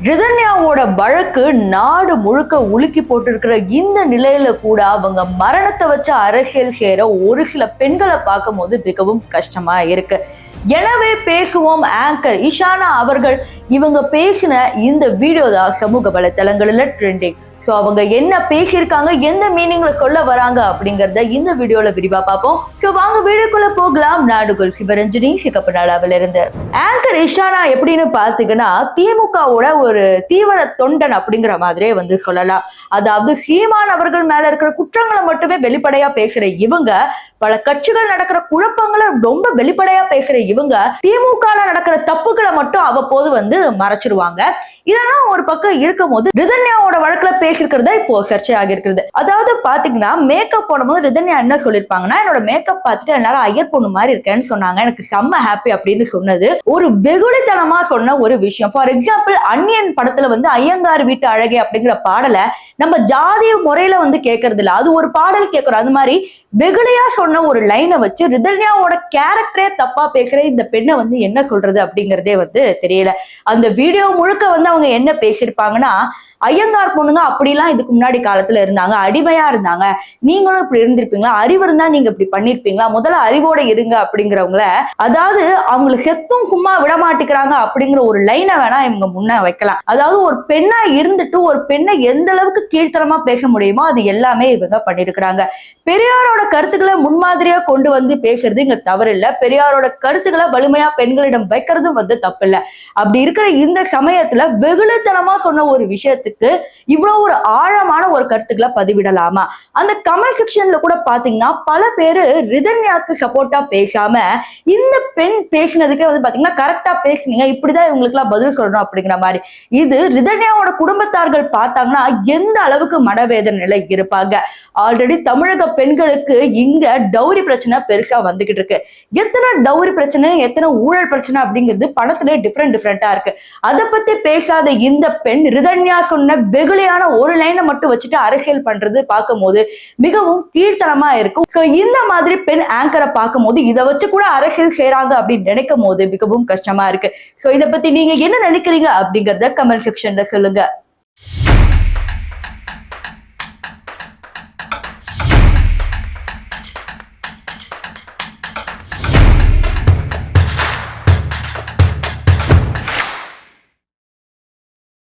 ரிதன்யாவோட வழக்கு நாடு முழுக்க உலுக்கி போட்டிருக்கிற இந்த நிலையில கூட அவங்க மரணத்தை வச்சு அரசியல் செய்யற ஒரு சில பெண்களை பார்க்கும் போது மிகவும் கஷ்டமா இருக்கு. எனவே பேசுவோம் ஆங்கர் இஷானா அவர்கள் இவங்க பேசின இந்த வீடியோ தான் சமூக வலைத்தளங்களில் ட்ரெண்டிங். ஸோ அவங்க என்ன பேசியிருக்காங்க, எந்த மீனிங்ல சொல்ல வராங்க அப்படிங்கிறத இந்த வீடியோல விரிவா பார்ப்போம். ஸோ வாங்க வீடியோக்குள்ள போகலாம். நாடுகள் சிவரஞ்சனி சிகப்பநாடாவில இருந்து. ஆங்கர் இஷானா எப்படின்னு பார்த்தீங்கன்னா திமுகவோட ஒரு தீவிர தொண்டன் அப்படிங்கிற மாதிரியே வந்து சொல்லலாம். அதாவது சீமான் அவர்கள் மேல இருக்கிற குற்றங்களை மட்டுமே வெளிப்படையா பேசுற இவங்க, பல கட்சிகள் நடக்கிற குழப்பங்களை ரொம்ப வெளிப்படையா பேசுற இவங்க திமுக நடக்கிற தப்புகளை மட்டும் அவ்வப்போது வந்து மறைச்சிருவாங்க. இதெல்லாம் ஒரு பக்கம் இருக்கும் போது ரிதன்யாவோட வழக்குல பேசிருக்கிறதா இப்போ சர்ச்சை ஆகிருக்கிறது. அதாவது பாத்தீங்கன்னா மேக்கப் போடும்போது ரிதன்யா என்ன சொல்லிருப்பாங்கன்னா, என்னோட மேக்கப் பார்த்துட்டு எல்லாரும் ஐயர் பொண்ணு மாதிரி இருக்கேன்னு சொன்னாங்க, எனக்கு செம்ம ஹாப்பி அப்படின்னு சொன்னது ஒரு வெகுளித்தனமா சொன்ன ஒரு விஷயம். ஃபார் எக்ஸாம்பிள் அன்னியன் படத்துல வந்து ஐயங்கார் வீட்டு அழகே அப்படிங்கிற பாடலை நம்ம ஜாதிய முறையில வந்து கேட்கறது இல்ல, அது ஒரு பாடல் கேட்கிறோம். அது மாதிரி வெகுளியா சொன்ன ஒரு லைனை வச்சு ரிதன்யாவோட கேரக்டரே தப்பா பேசுற இந்த பெண்ணை வந்து என்ன சொல்றது அப்படிங்கறதே வந்து தெரியல. அந்த வீடியோ முழுக்க வந்து அவங்க என்ன பேசியிருப்பாங்கன்னா, ஐயங்கார் பொண்ணுங்க அப்படிலாம் இதுக்கு முன்னாடி காலத்துல இருந்தாங்க, அடிமையா இருந்தாங்க, நீங்களும் இப்படி இருந்திருப்பீங்களா, அறிவு இருந்தா நீங்க இப்படி பண்ணிருப்பீங்களா, முதல்ல அறிவோட இருங்க அப்படிங்கிறவங்கள, அதாவது அவங்களை செத்தும் சும்மா விட மாட்டேங்கிறாங்க அப்படிங்கிற ஒரு லைனை வேணா இவங்க முன்ன வைக்கலாம். அதாவது ஒரு பெண்ணா இருந்துட்டு ஒரு பெண்ணை எந்த அளவுக்கு கீழ்த்தரமா பேச முடியுமோ அது எல்லாமே இவங்க பண்ணிருக்கிறாங்க. பெரியாரோட கருத்துக்களை முன்மாதிரியா கொண்டு வந்து பேசுறது இங்க தவறு இல்ல, பெரியாரோட கருத்துக்களை வலிமையா பெண்களிடம் வைக்கிறதும் வந்து தப்பு இல்ல. அப்படி இருக்கிற இந்த சமயத்துல வெகுளித்தனமா சொன்ன ஒரு விஷயத்துக்கு இவ்வளவு ஒரு ஆழமான ஒரு கருத்துக்களை பதிவிடலாமா? அந்த கமெண்ட் செக்ஷன்ல கூட பாத்தீங்கன்னா பல பேரு ரிதன்யாக்கு சப்போர்ட்டா பேசாம இந்த பெண் பேசினதுக்கே வந்து பாத்தீங்கன்னா கரெக்டா பேசுனீங்க, இப்படிதான் இவங்களுக்கு எல்லாம் பதில் சொல்லணும் அப்படிங்கிற மாதிரி. இது ரிதன்யாவோட குடும்பத்தார்கள் பார்த்தாங்கன்னா எந்த அளவுக்கு மனவேதனையில இருப்பாங்க. ஆல்ரெடி தமிழக பெண்களுக்கு இங்க டவுரி பிரச்சனை பெருசா வந்துகிட்டு இருக்கு. எத்தனை டவுரி பிரச்சனை, எத்தனை ஊழல் பிரச்சனை அப்படிங்கிறது பணத்திலே டிஃப்ரெண்டா இருக்கு. அதை பத்தி பேசாத இந்த பெண் ரிதன்யா சொன்ன வெகுளியான ஒரு லைனை மட்டும் வச்சுட்டு அரசியல் பண்றது பார்க்கும் போது மிகவும் கீழ்த்தனமா இருக்கும். சோ இந்த மாதிரி பெண் ஆங்கரை பார்க்கும் போது இதை வச்சு கூட அரசியல் செய்யறாங்க அப்படின்னு நினைக்கும் போது மிகவும் கஷ்டமா இருக்கு. சோ இதை பத்தி நீங்க என்ன நினைக்கிறீங்க அப்படிங்கறத கமெண்ட் செக்ஷன்ல சொல்லுங்க.